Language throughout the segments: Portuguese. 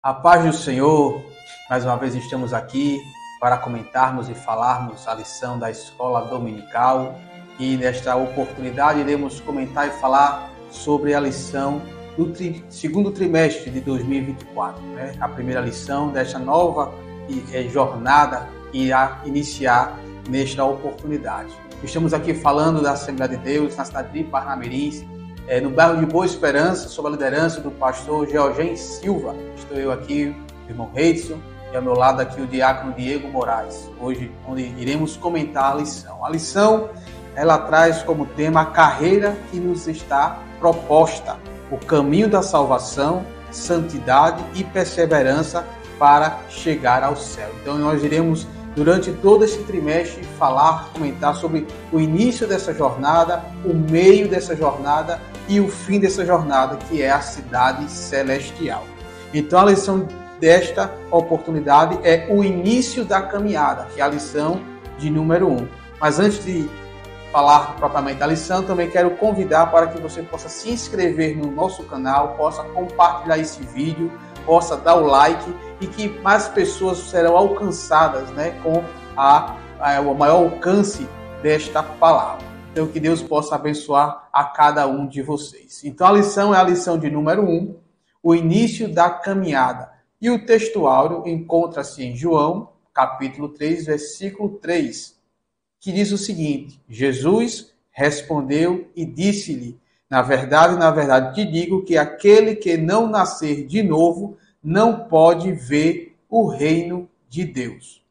A paz do Senhor, mais uma vez estamos aqui para comentarmos e falarmos a lição da escola dominical e nesta oportunidade iremos comentar e falar sobre a lição do segundo trimestre de 2024, a primeira lição desta nova jornada que irá iniciar nesta oportunidade. Estamos aqui falando da Assembleia de Deus na cidade de Parnamirim, no bairro de Boa Esperança, sob a liderança do pastor Georgen Silva. Estou eu aqui, o irmão Reidson, e ao meu lado aqui o diácono Diego Moraes, hoje onde iremos comentar a lição. A lição, ela traz como tema a carreira que nos está proposta, o caminho da salvação, santidade e perseverança para chegar ao céu. Então nós iremos, durante todo esse trimestre, comentar sobre o início dessa jornada, o meio dessa jornada e o fim dessa jornada, que é a cidade celestial. Então a lição desta oportunidade é o início da caminhada, que é a lição de número 1. Mas antes de falar propriamente da lição, também quero convidar para que você possa se inscrever no nosso canal, possa compartilhar esse vídeo, possa dar o like e que mais pessoas serão alcançadas, com o maior alcance desta palavra. Então, que Deus possa abençoar a cada um de vocês. Então, a lição é a lição de número 1, o início da caminhada. E o textuário encontra-se em João, capítulo 3, versículo 3, que diz o seguinte: Jesus respondeu e disse-lhe: na verdade te digo que aquele que não nascer de novo não pode ver o reino de Deus.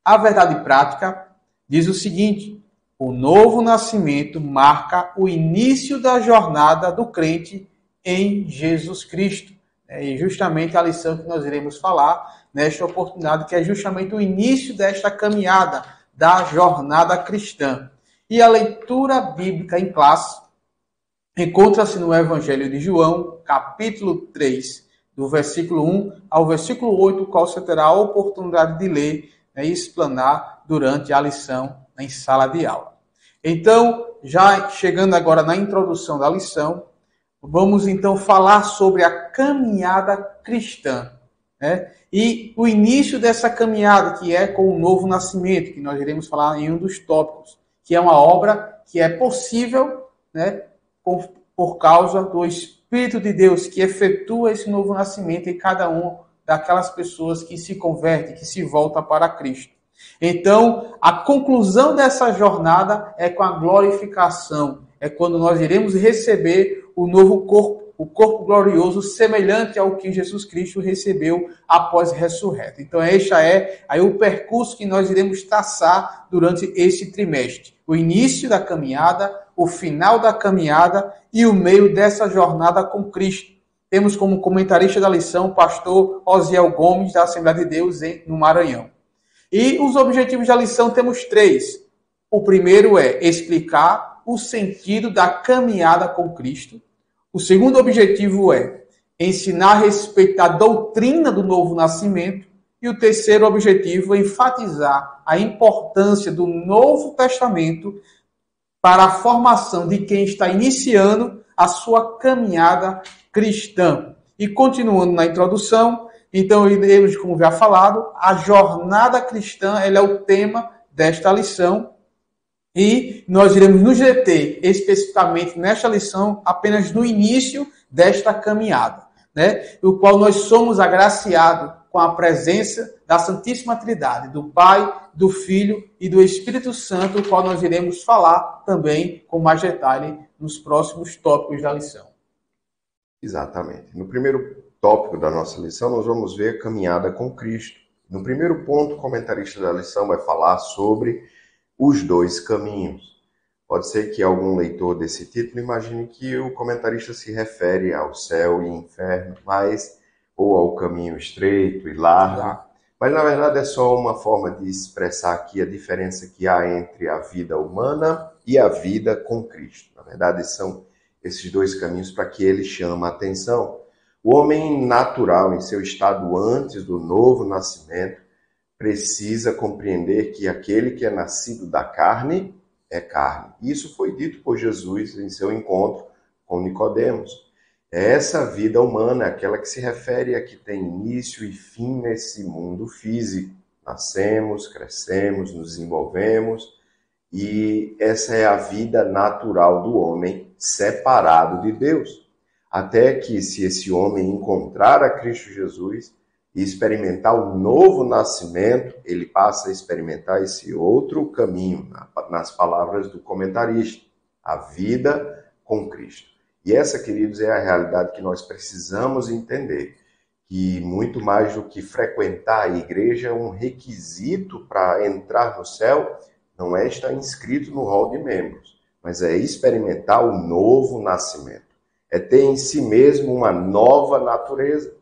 A verdade prática diz o seguinte: o novo nascimento marca o início da jornada do crente em Jesus Cristo. E justamente a lição que nós iremos falar nesta oportunidade, que é justamente o início desta caminhada da jornada cristã. E a leitura bíblica em classe encontra-se no Evangelho de João, capítulo 3, do versículo 1 ao versículo 8, o qual você terá a oportunidade de ler e explanar durante a lição em sala de aula. Então, já chegando agora na introdução da lição, vamos então falar sobre a caminhada cristã, e o início dessa caminhada, que é com o novo nascimento, que nós iremos falar em um dos tópicos, que é uma obra que é possível, por causa do Espírito de Deus, que efetua esse novo nascimento em cada uma daquelas pessoas que se convertem, que se voltam para Cristo. Então, a conclusão dessa jornada é com a glorificação. É quando nós iremos receber o novo corpo, o corpo glorioso, semelhante ao que Jesus Cristo recebeu após ressurreto. Então, este é aí o percurso que nós iremos traçar durante esse trimestre. O início da caminhada, o final da caminhada e o meio dessa jornada com Cristo. Temos como comentarista da lição o pastor Osiel Gomes, da Assembleia de Deus no Maranhão. E os objetivos da lição temos 3. O primeiro é explicar o sentido da caminhada com Cristo. O segundo objetivo é ensinar a respeito da doutrina do novo nascimento. E o terceiro objetivo é enfatizar a importância do Novo Testamento para a formação de quem está iniciando a sua caminhada cristã. E continuando na introdução, então iremos, como já falado, a jornada cristã, ela é o tema desta lição. E nós iremos nos deter especificamente nesta lição apenas no início desta caminhada, o qual nós somos agraciados com a presença da Santíssima Trindade, do Pai, do Filho e do Espírito Santo, o qual nós iremos falar também com mais detalhe nos próximos tópicos da lição. Exatamente. No primeiro tópico da nossa lição, nós vamos ver a caminhada com Cristo. No primeiro ponto, o comentarista da lição vai falar sobre os 2 caminhos. Pode ser que algum leitor desse título imagine que o comentarista se refere ao céu e inferno, ou ao caminho estreito e largo. Mas, na verdade, é só uma forma de expressar aqui a diferença que há entre a vida humana e a vida com Cristo. Na verdade, são esses 2 caminhos para que ele chama a atenção. O homem natural, em seu estado antes do novo nascimento, precisa compreender que aquele que é nascido da carne é carne. Isso foi dito por Jesus em seu encontro com Nicodemos. É essa vida humana, aquela que se refere a que tem início e fim nesse mundo físico. Nascemos, crescemos, nos desenvolvemos, e essa é a vida natural do homem separado de Deus. Até que, se esse homem encontrar a Cristo Jesus e experimentar o novo nascimento, ele passa a experimentar esse outro caminho, nas palavras do comentarista, a vida com Cristo. E essa, queridos, é a realidade que nós precisamos entender, que muito mais do que frequentar a igreja, um requisito para entrar no céu não é estar inscrito no rol de membros, mas é experimentar o novo nascimento. É ter em si mesmo uma nova natureza,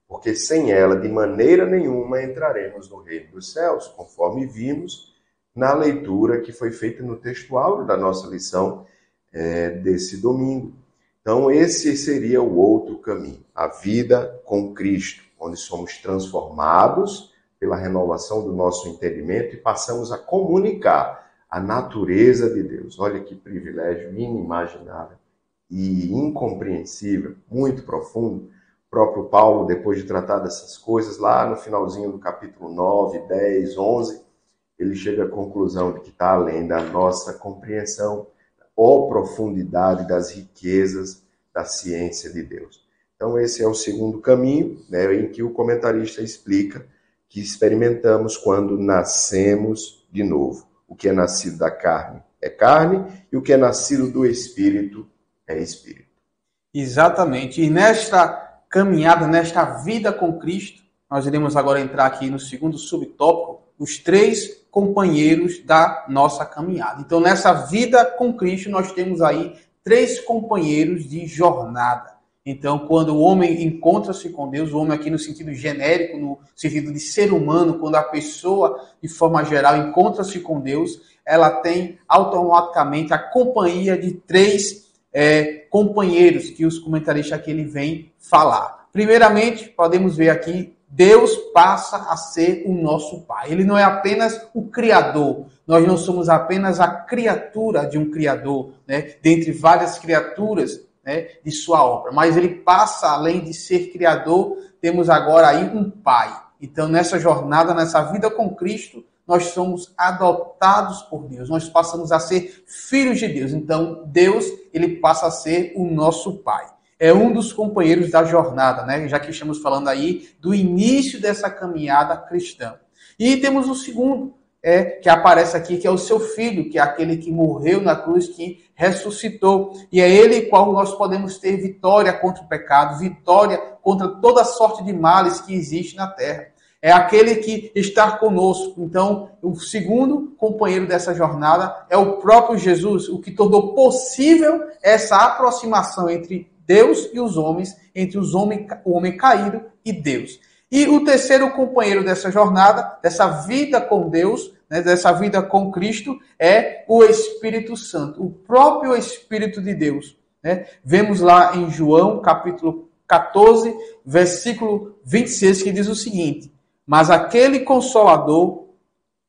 porque sem ela, de maneira nenhuma, entraremos no reino dos céus, conforme vimos na leitura que foi feita no texto áureo da nossa lição desse domingo. Então, esse seria o outro caminho, a vida com Cristo, onde somos transformados pela renovação do nosso entendimento e passamos a comunicar a natureza de Deus. Olha que privilégio inimaginável e incompreensível, muito profundo. O próprio Paulo, depois de tratar dessas coisas, lá no finalzinho do capítulo 9, 10, 11, ele chega à conclusão de que está além da nossa compreensão, ou profundidade das riquezas da ciência de Deus. Então, esse é o segundo caminho, em que o comentarista explica que experimentamos quando nascemos de novo. O que é nascido da carne é carne, e o que é nascido do Espírito é Espírito. Exatamente. E nesta caminhada, nesta vida com Cristo, nós iremos agora entrar aqui no segundo subtópico, os três companheiros da nossa caminhada. Então, nessa vida com Cristo, nós temos aí três companheiros de jornada. Então, quando o homem encontra-se com Deus, o homem aqui no sentido genérico, no sentido de ser humano, quando a pessoa, de forma geral, encontra-se com Deus, ela tem automaticamente a companhia de três companheiros que os comentaristas aqui ele vem falar. Primeiramente, podemos ver aqui, Deus passa a ser o nosso Pai. Ele não é apenas o Criador. Nós não somos apenas a criatura de um Criador, dentre várias criaturas, de sua obra. Mas ele passa, além de ser Criador, temos agora aí um Pai. Então, nessa jornada, nessa vida com Cristo, nós somos adotados por Deus. Nós passamos a ser filhos de Deus. Então, Deus, ele passa a ser o nosso Pai. É um dos companheiros da jornada, já que estamos falando aí do início dessa caminhada cristã. E temos o segundo, que aparece aqui, que é o seu filho, que é aquele que morreu na cruz, que ressuscitou. E é ele qual nós podemos ter vitória contra o pecado, vitória contra toda sorte de males que existe na terra. É aquele que está conosco. Então, o segundo companheiro dessa jornada é o próprio Jesus, o que tornou possível essa aproximação entre Deus e os homens, entre o homem caído e Deus. E o terceiro companheiro dessa jornada, dessa vida com Deus, dessa vida com Cristo, é o Espírito Santo, o próprio Espírito de Deus. Vemos lá em João, capítulo 14, versículo 26, que diz o seguinte: mas aquele Consolador,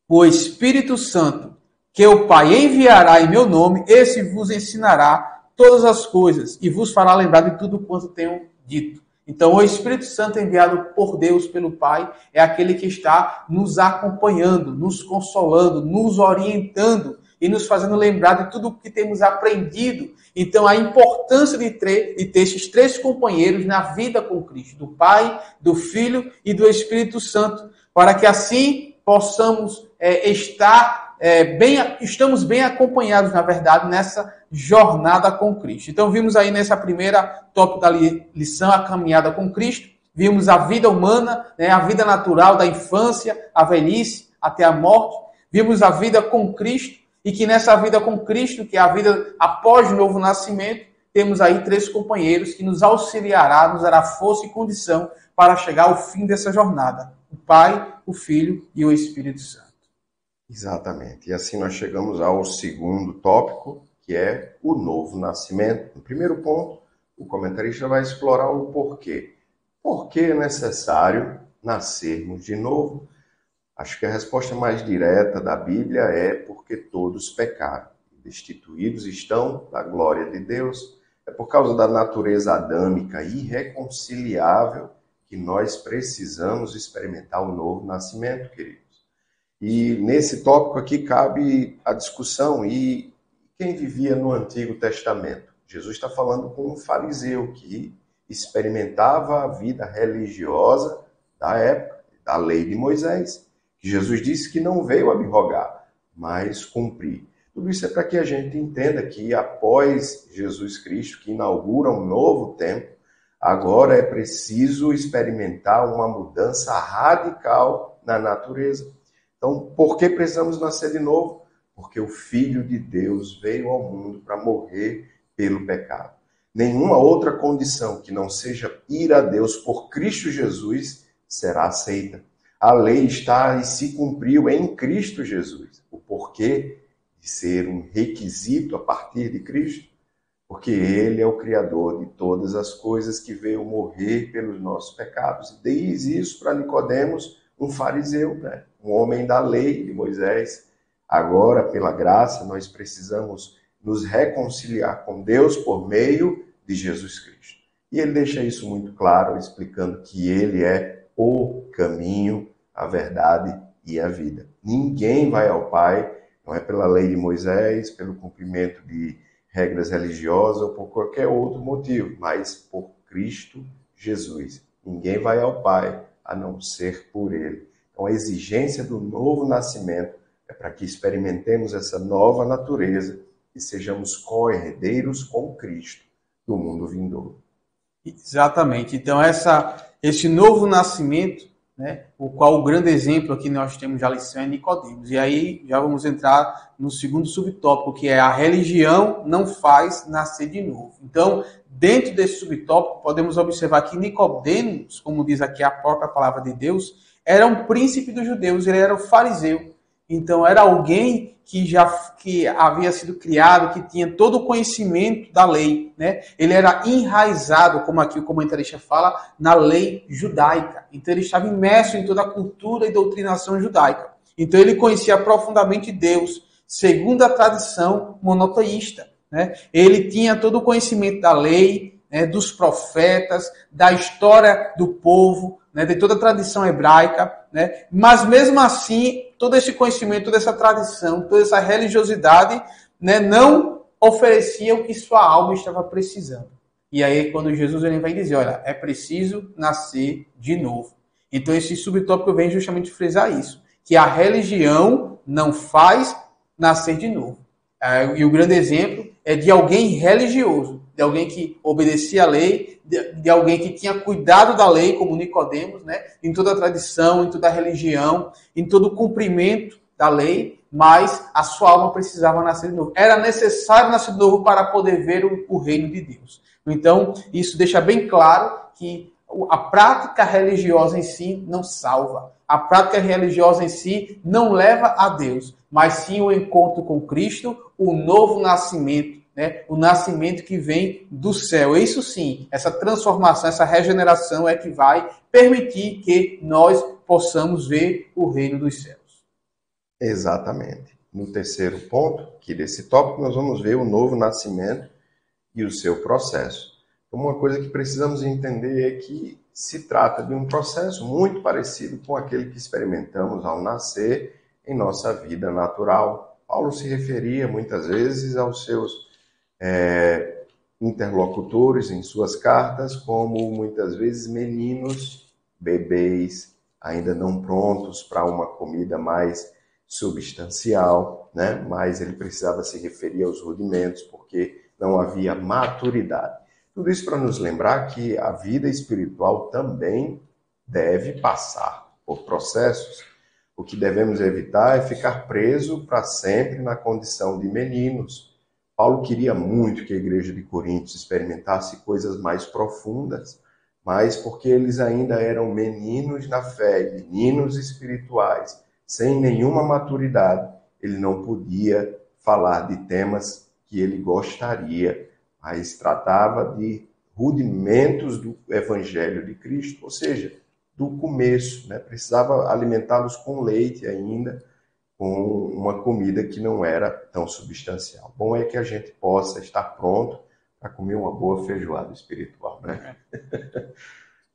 o Espírito Santo, que o Pai enviará em meu nome, esse vos ensinará todas as coisas e vos fará lembrar de tudo quanto tenho dito. Então, o Espírito Santo enviado por Deus, pelo Pai, é aquele que está nos acompanhando, nos consolando, nos orientando e nos fazendo lembrar de tudo o que temos aprendido. Então, a importância de ter esses três companheiros na vida com Cristo, do Pai, do Filho e do Espírito Santo, para que assim possamos estamos bem acompanhados, na verdade, nessa jornada com Cristo. Então, vimos aí nessa primeira tópico da lição, a caminhada com Cristo. Vimos a vida humana, a vida natural da infância, a velhice, até a morte. Vimos a vida com Cristo e que nessa vida com Cristo, que é a vida após o novo nascimento, temos aí três companheiros que nos auxiliará, nos dará força e condição para chegar ao fim dessa jornada. O Pai, o Filho e o Espírito Santo. Exatamente. E assim nós chegamos ao segundo tópico, que é o novo nascimento. No primeiro ponto, o comentarista vai explorar o porquê. Por que é necessário nascermos de novo? Acho que a resposta mais direta da Bíblia é porque todos pecaram. Destituídos estão da glória de Deus, É por causa da natureza adâmica irreconciliável que nós precisamos experimentar o novo nascimento, queridos. E nesse tópico aqui cabe a discussão. E quem vivia no Antigo Testamento? Jesus está falando com um fariseu que experimentava a vida religiosa da época, da lei de Moisés, que Jesus disse que não veio abrogar, mas cumprir. Tudo isso é para que a gente entenda que após Jesus Cristo, que inaugura um novo tempo, agora é preciso experimentar uma mudança radical na natureza. Então, por que precisamos nascer de novo? Porque o Filho de Deus veio ao mundo para morrer pelo pecado. Nenhuma outra condição que não seja ir a Deus por Cristo Jesus será aceita. A lei está e se cumpriu em Cristo Jesus. O porquê de ser um requisito a partir de Cristo? Porque Ele é o Criador de todas as coisas, que veio morrer pelos nossos pecados. E diz isso para Nicodemos, um fariseu, né? Um homem da lei de Moisés. Agora, pela graça, nós precisamos nos reconciliar com Deus por meio de Jesus Cristo. E ele deixa isso muito claro, explicando que Ele é o caminho, a verdade e a vida. Ninguém vai ao Pai, não é pela lei de Moisés, pelo cumprimento de regras religiosas ou por qualquer outro motivo, mas por Cristo Jesus. Ninguém vai ao Pai a não ser por Ele. Então, a exigência do novo nascimento é para que experimentemos essa nova natureza e sejamos co-herdeiros com Cristo do mundo vindouro. Exatamente. Então, esse novo nascimento, né, o qual o grande exemplo aqui nós temos da lição é Nicodemos. E aí já vamos entrar no segundo subtópico, que é a religião não faz nascer de novo. Então, dentro desse subtópico, podemos observar que Nicodemos, como diz aqui a própria palavra de Deus, era um príncipe dos judeus, ele era o fariseu. Então, era alguém que havia sido criado, que tinha todo o conhecimento da lei, né? Ele era enraizado, como aqui o comentarista fala, na lei judaica. Então, ele estava imerso em toda a cultura e doutrinação judaica. Então, ele conhecia profundamente Deus, segundo a tradição monoteísta, né? Ele tinha todo o conhecimento da lei, né, dos profetas, da história do povo, né, de toda a tradição hebraica, né? Mas mesmo assim, todo esse conhecimento, toda essa tradição, toda essa religiosidade, né, não oferecia o que sua alma estava precisando. E aí, quando Jesus ele vem dizer, olha, é preciso nascer de novo. Então, esse subtópico vem justamente frisar isso, que a religião não faz nascer de novo. E o grande exemplo é de alguém religioso, de alguém que obedecia a lei, de alguém que tinha cuidado da lei, como Nicodemos, né? Em toda a tradição, em toda a religião, em todo o cumprimento da lei, mas a sua alma precisava nascer de novo. Era necessário nascer de novo para poder ver o reino de Deus. Então, isso deixa bem claro que a prática religiosa em si não salva. A prática religiosa em si não leva a Deus, mas sim o encontro com Cristo, o novo nascimento, né? O nascimento que vem do céu. Isso sim, essa transformação, essa regeneração é que vai permitir que nós possamos ver o reino dos céus. Exatamente. No terceiro ponto, aqui desse tópico, nós vamos ver o novo nascimento e o seu processo. Então, uma coisa que precisamos entender é que se trata de um processo muito parecido com aquele que experimentamos ao nascer em nossa vida natural. Paulo se referia muitas vezes aos seus interlocutores em suas cartas como muitas vezes meninos, bebês, ainda não prontos para uma comida mais substancial, né? Mas ele precisava se referir aos rudimentos porque não havia maturidade. Tudo isso para nos lembrar que a vida espiritual também deve passar por processos. O que devemos evitar é ficar preso para sempre na condição de meninos. Paulo queria muito que a igreja de Corinto experimentasse coisas mais profundas, mas porque eles ainda eram meninos na fé, meninos espirituais, sem nenhuma maturidade, ele não podia falar de temas que ele gostaria, mas tratava de rudimentos do Evangelho de Cristo, ou seja, do começo, né? Precisava alimentá-los com leite ainda, com uma comida que não era tão substancial. Bom é que a gente possa estar pronto para comer uma boa feijoada espiritual, né?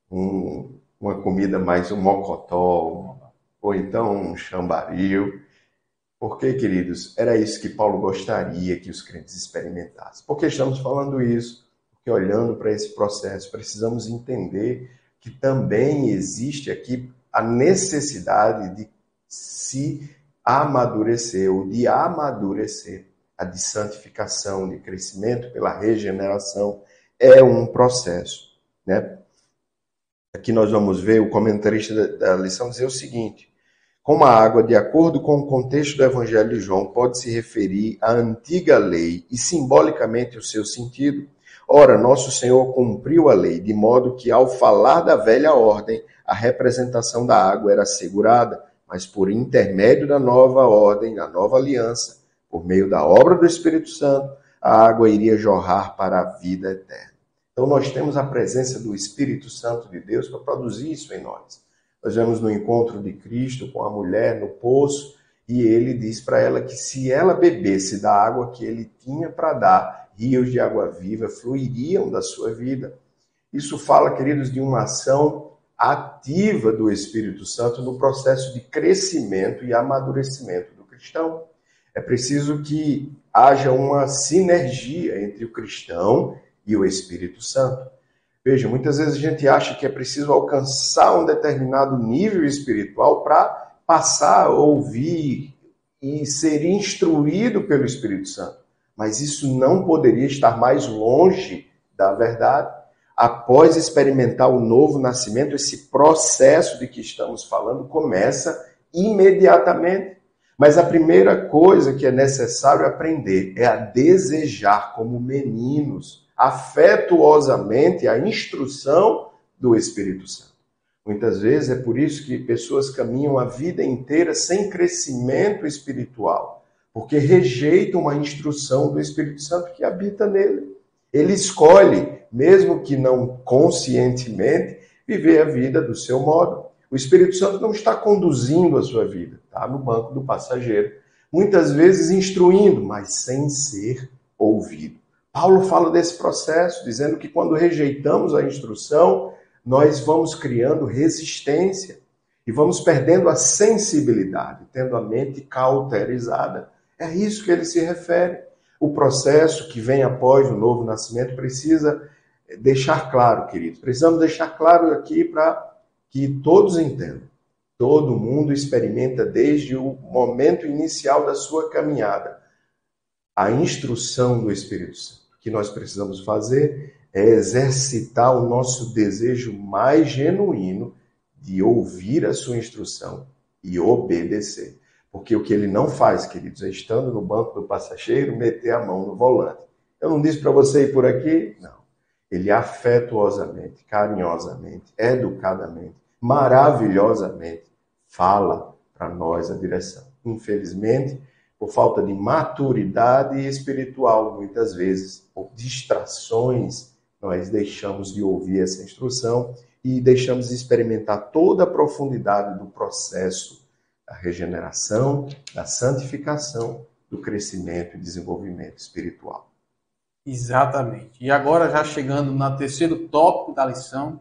Uma comida mais um mocotó, ou então um chambaril. Porque, queridos, era isso que Paulo gostaria que os crentes experimentassem. Por que estamos falando isso? Porque olhando para esse processo, precisamos entender que também existe aqui a necessidade de se amadurecer, ou de amadurecer. A de santificação, de crescimento pela regeneração, é um processo, né? Aqui nós vamos ver o comentarista da lição dizer o seguinte: como a água, de acordo com o contexto do Evangelho de João, pode se referir à antiga lei e simbolicamente o seu sentido, ora, nosso Senhor cumpriu a lei, de modo que, ao falar da velha ordem, a representação da água era assegurada, mas por intermédio da nova ordem, da nova aliança, por meio da obra do Espírito Santo, a água iria jorrar para a vida eterna. Então nós temos a presença do Espírito Santo de Deus para produzir isso em nós. Nós vemos no encontro de Cristo com a mulher no poço, e ele diz para ela que se ela bebesse da água que ele tinha para dar, rios de água viva fluiriam da sua vida. Isso fala, queridos, de uma ação ativa do Espírito Santo no processo de crescimento e amadurecimento do cristão. É preciso que haja uma sinergia entre o cristão e o Espírito Santo. Veja, muitas vezes a gente acha que é preciso alcançar um determinado nível espiritual para passar a ouvir e ser instruído pelo Espírito Santo. Mas isso não poderia estar mais longe da verdade. Após experimentar o novo nascimento, esse processo de que estamos falando começa imediatamente. Mas a primeira coisa que é necessário aprender é a desejar como meninos, afetuosamente, a instrução do Espírito Santo. Muitas vezes é por isso que pessoas caminham a vida inteira sem crescimento espiritual, porque rejeitam a instrução do Espírito Santo que habita nele. Ele escolhe, mesmo que não conscientemente, viver a vida do seu modo. O Espírito Santo não está conduzindo a sua vida, está no banco do passageiro, muitas vezes instruindo, mas sem ser ouvido. Paulo fala desse processo, dizendo que quando rejeitamos a instrução, nós vamos criando resistência e vamos perdendo a sensibilidade, tendo a mente cauterizada. É a isso que ele se refere. O processo que vem após o novo nascimento precisa deixar claro, queridos. Precisamos deixar claro aqui para que todos entendam. Todo mundo experimenta desde o momento inicial da sua caminhada a instrução do Espírito Santo. O que nós precisamos fazer é exercitar o nosso desejo mais genuíno de ouvir a sua instrução e obedecer. Porque o que ele não faz, queridos, é estando no banco do passageiro, meter a mão no volante. Eu não disse para você ir por aqui? Não. Ele afetuosamente, carinhosamente, educadamente, maravilhosamente fala para nós a direção. Infelizmente, por falta de maturidade espiritual, muitas vezes, por distrações, nós deixamos de ouvir essa instrução e deixamos de experimentar toda a profundidade do processo da regeneração, da santificação, do crescimento e desenvolvimento espiritual. Exatamente. E agora, já chegando no terceiro tópico da lição,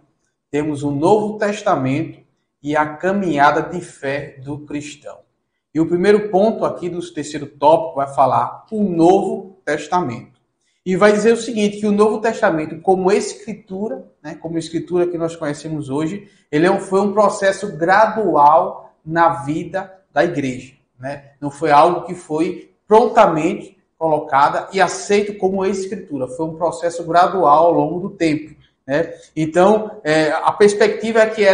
temos o Novo Testamento e a caminhada de fé do cristão. E o primeiro ponto aqui do terceiro tópico vai falar o Novo Testamento. E vai dizer o seguinte, que o Novo Testamento, como escritura, né, como escritura que nós conhecemos hoje, ele foi um processo gradual na vida da igreja. Né? Não foi algo que foi prontamente colocada e aceito como escritura. Foi um processo gradual ao longo do tempo. Né? Então, a perspectiva é que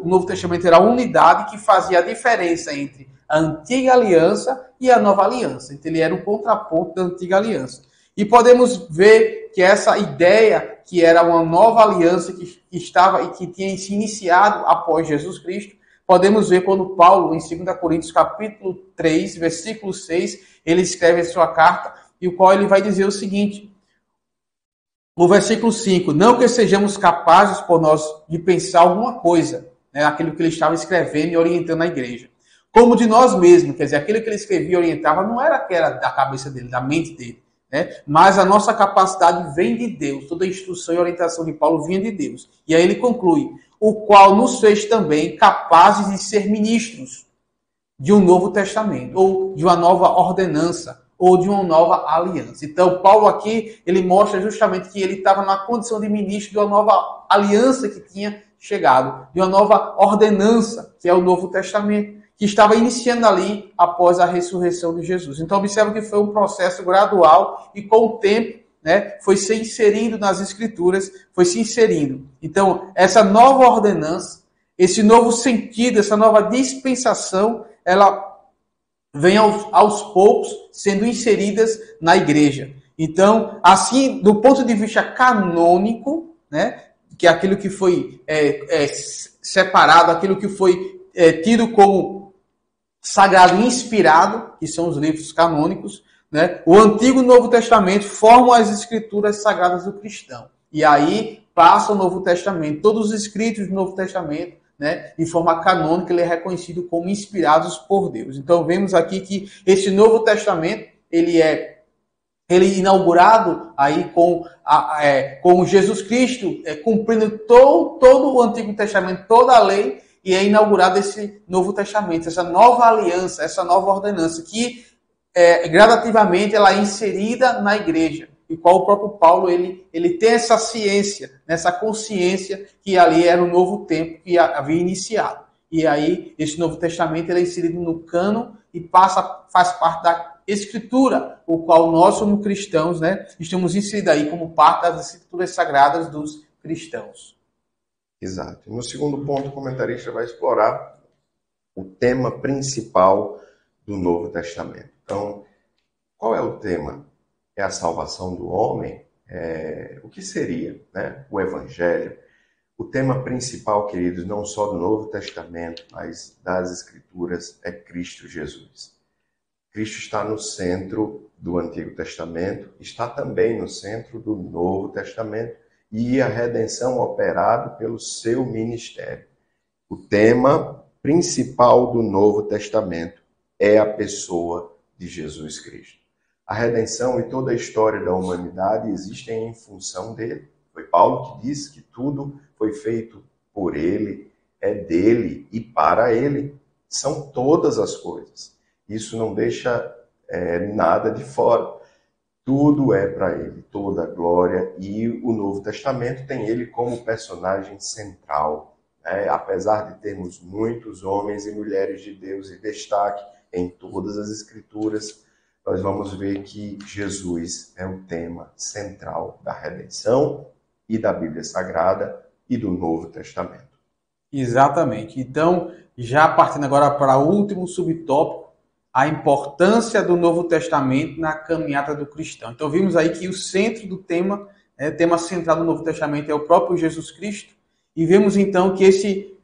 o Novo Testamento era a unidade que fazia a diferença entre a antiga aliança e a nova aliança. Então, ele era um contraponto da antiga aliança. E podemos ver que essa ideia, que era uma nova aliança que estava e que tinha se iniciado após Jesus Cristo, podemos ver quando Paulo, em 2 Coríntios capítulo 3, versículo 6, ele escreve a sua carta, e o qual ele vai dizer o seguinte, no versículo 5, não que sejamos capazes por nós de pensar alguma coisa, né, aquilo que ele estava escrevendo e orientando a igreja. Como de nós mesmos, quer dizer, aquilo que ele escrevia e orientava não era que era da cabeça dele, da mente dele, né? Mas a nossa capacidade vem de Deus. Toda a instrução e orientação de Paulo vinha de Deus. E aí ele conclui: o qual nos fez também capazes de ser ministros de um novo testamento, ou de uma nova ordenança, ou de uma nova aliança. Então, Paulo aqui, ele mostra justamente que ele estava na condição de ministro de uma nova aliança que tinha chegado, de uma nova ordenança, que é o Novo Testamento, que estava iniciando ali após a ressurreição de Jesus. Então, observa que foi um processo gradual e com o tempo, né, foi se inserindo nas Escrituras, foi se inserindo. Então, essa nova ordenança, esse novo sentido, essa nova dispensação, ela vem aos poucos sendo inseridas na igreja. Então, assim, do ponto de vista canônico, né, que é aquilo que foi separado, aquilo que foi tido como sagrado e inspirado, que são os livros canônicos, né, o Antigo e o Novo Testamento formam as escrituras sagradas do cristão. E aí passa o Novo Testamento. Todos os escritos do Novo Testamento, né, de forma canônica, ele é reconhecido como inspirados por Deus. Então, vemos aqui que esse Novo Testamento, ele é inaugurado aí com Jesus Cristo, cumprindo todo o Antigo Testamento, toda a lei, e é inaugurado esse Novo Testamento, essa nova aliança, essa nova ordenança, que gradativamente ela é inserida na igreja. E qual o próprio Paulo, ele tem essa ciência, essa consciência que ali era um novo tempo que havia iniciado. E aí, esse Novo Testamento ele é inserido no cânon e faz parte da Escritura, o qual nós, como cristãos, né, estamos inseridos aí como parte das Escrituras Sagradas dos cristãos. Exato. No segundo ponto, o comentarista vai explorar o tema principal do Novo Testamento. Então, qual é o tema? É a salvação do homem? O que seria, né, o Evangelho? O tema principal, queridos, não só do Novo Testamento, mas das Escrituras, é Cristo Jesus. Cristo está no centro do Antigo Testamento, está também no centro do Novo Testamento e a redenção operada pelo seu ministério. O tema principal do Novo Testamento é a pessoa de Jesus Cristo. A redenção e toda a história da humanidade existem em função dele. Foi Paulo que disse que tudo foi feito por ele, é dele e para ele. São todas as coisas. Isso não deixa nada de fora. Tudo é para ele, toda a glória. E o Novo Testamento tem ele como personagem central. Apesar de termos muitos homens e mulheres de Deus em destaque em todas as Escrituras, nós vamos ver que Jesus é o tema central da redenção e da Bíblia Sagrada e do Novo Testamento. Exatamente. Então, já partindo agora para o último subtópico, a importância do Novo Testamento na caminhada do cristão. Então, vimos aí que o centro do tema, o tema central do Novo Testamento é o próprio Jesus Cristo, e vemos então que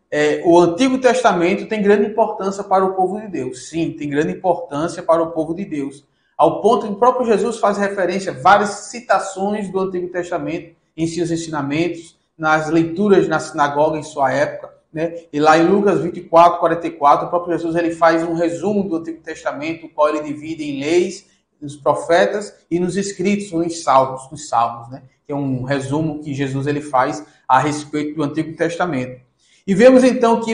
o Antigo Testamento tem grande importância para o povo de Deus. Sim, tem grande importância para o povo de Deus. Ao ponto que o próprio Jesus faz referência a várias citações do Antigo Testamento em seus ensinamentos, nas leituras na sinagoga em sua época, né? E lá em Lucas 24, 44, o próprio Jesus ele faz um resumo do Antigo Testamento, o qual ele divide em leis, nos profetas e nos escritos, nos salmos, né? Que é um resumo que Jesus ele faz a respeito do Antigo Testamento. E vemos então que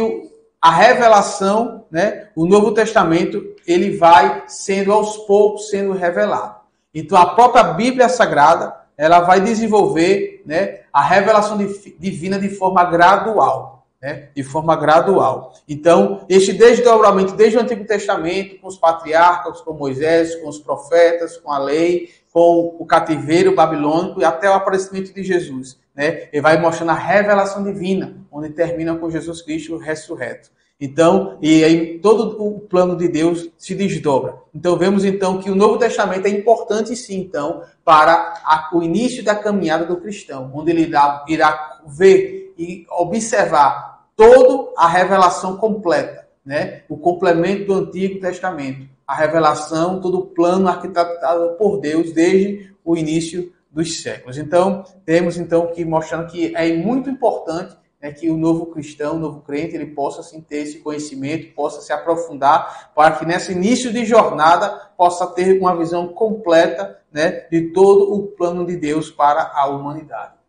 a revelação, né, o Novo Testamento, ele vai sendo aos poucos sendo revelado. Então a própria Bíblia Sagrada, ela vai desenvolver, né, a revelação divina de forma gradual. De forma gradual. Então, este desdobramento desde o Antigo Testamento, com os patriarcas, com Moisés, com os profetas, com a lei, com o cativeiro babilônico e até o aparecimento de Jesus. Ele vai mostrando a revelação divina, onde termina com Jesus Cristo ressurreto. Então, e aí todo o plano de Deus se desdobra. Então, vemos então que o Novo Testamento é importante sim, então, para o início da caminhada do cristão, onde ele irá ver e observar toda a revelação completa, né? O complemento do Antigo Testamento, a revelação, todo o plano arquitetado por Deus desde o início dos séculos. Então, temos então que mostrando que é muito importante, né, que o novo cristão, o novo crente, ele possa sim, ter esse conhecimento, possa se aprofundar, para que nesse início de jornada possa ter uma visão completa né, de todo o plano de Deus para a humanidade.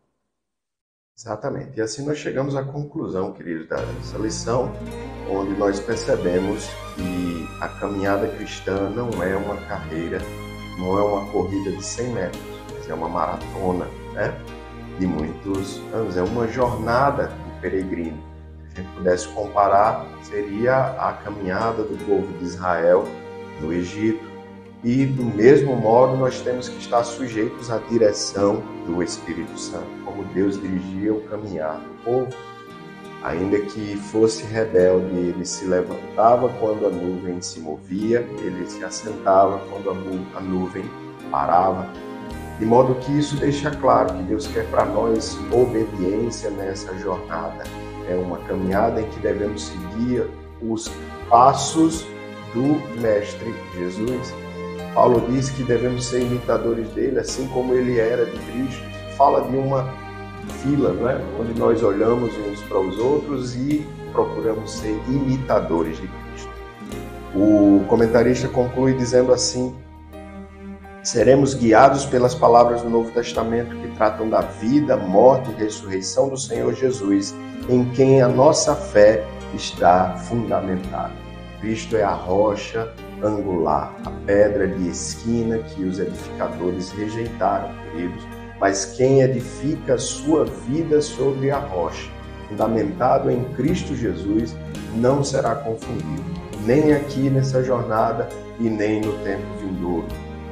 Exatamente. E assim nós chegamos à conclusão, queridos, dessa lição, onde nós percebemos que a caminhada cristã não é uma carreira, não é uma corrida de 100 metros, mas é uma maratona, né? De muitos anos. É uma jornada do peregrino. Se a gente pudesse comparar, seria a caminhada do povo de Israel no Egito. E, do mesmo modo, nós temos que estar sujeitos à direção do Espírito Santo, como Deus dirigia o caminhar do povo. Ainda que fosse rebelde, ele se levantava quando a nuvem se movia, ele se assentava quando a nuvem parava. De modo que isso deixa claro que Deus quer para nós obediência nessa jornada. É uma caminhada em que devemos seguir os passos do Mestre Jesus. Paulo diz que devemos ser imitadores dele, assim como ele era de Cristo. Fala de uma fila, não é? Onde nós olhamos uns para os outros e procuramos ser imitadores de Cristo. O comentarista conclui dizendo assim: seremos guiados pelas palavras do Novo Testamento que tratam da vida, morte e ressurreição do Senhor Jesus, em quem a nossa fé está fundamentada. Cristo é a rocha angular, a pedra de esquina que os edificadores rejeitaram, queridos, mas quem edifica sua vida sobre a rocha, fundamentado em Cristo Jesus, não será confundido, nem aqui nessa jornada e nem no tempo vindouro.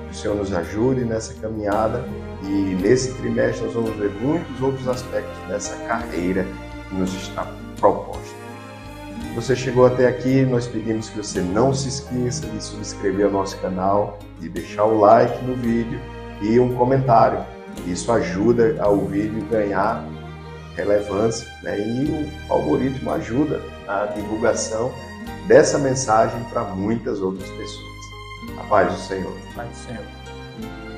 Que o Senhor nos ajude nessa caminhada e nesse trimestre nós vamos ver muitos outros aspectos dessa carreira que nos está proposta. Se você chegou até aqui, nós pedimos que você não se esqueça de subscrever o nosso canal, de deixar o like no vídeo e um comentário. Isso ajuda ao vídeo ganhar relevância, né? E o algoritmo ajuda na divulgação dessa mensagem para muitas outras pessoas. A paz do Senhor. A paz do Senhor.